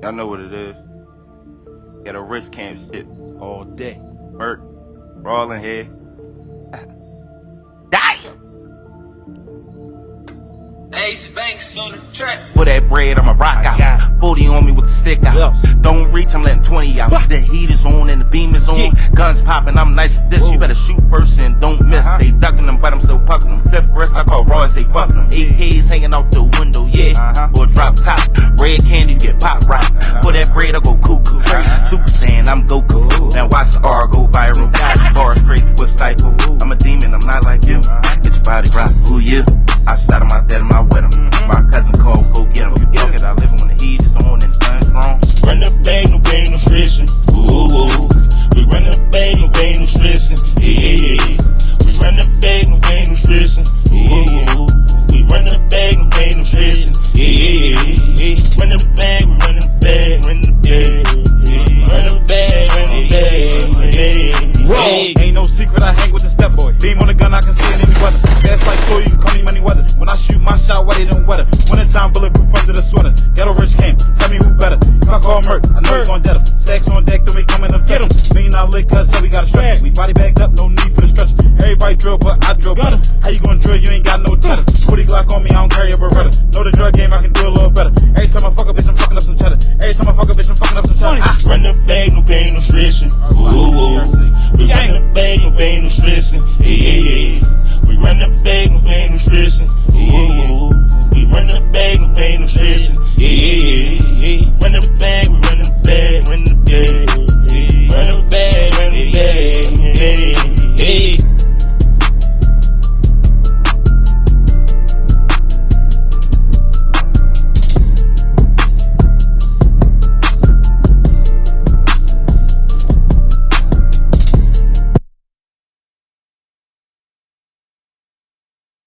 Y'all know what it is. Ghetto rich camp shit all day. Murk Rblk here. Damn! Ace Banks on the track. Put that bread, I'ma rock out. 40 on me with the stick out. Don't reach, I'm letting 20 out. The heat is on and the beam is on. Guns popping, I'm nice with this. You better shoot first and don't miss. They ducking them, but I'm still pucking them. Fifth wrist, I call raw as they fucking them. AKs hanging out the window, yeah. Or drop top. Red candy, get pop rock. Put that bread, I go cuckoo. Super Saiyan, I'm Goku. Now watch the R go viral. Bars crazy with cycle. I'm a demon, I'm not like you. Get your body rock, ooh yeah. I shot him out there in my with him. My cousin called, go get him. You talk it, I live when the heat is on and the gun's strong. Run the bag, no pain, no stressin'. Ooh, ooh. We run the bag, no pain, no stressin'. Yeah, yeah. We run the bag, no pain, no stressin'. Yeah, yeah. We run the bag, no pain, no stressin'. Yeah, yeah. Run the bag, we run the bag, run the bag. Run the bag, run the bag. Whoa. Ain't no secret, I hang with the step boy. Beam on the gun, I can see it any weather. Fast like toy, you can call me money weather. When I shoot my shot, why they don't weather? Wintertime, bulletproof under the sweater. Ghetto rich came, tell me who better. If I call Murk, I know you gon' dead him. Stacks on deck, then we coming to get him. $1 million lick, cuz so we got a stretch. We body backed up, no need for the stretcher. Everybody drill, but I drill better. How you gon' drill, you ain't got no cheddar. 40 Glock on me, I don't carry a Beretta. Know the drug game, I can do a little better.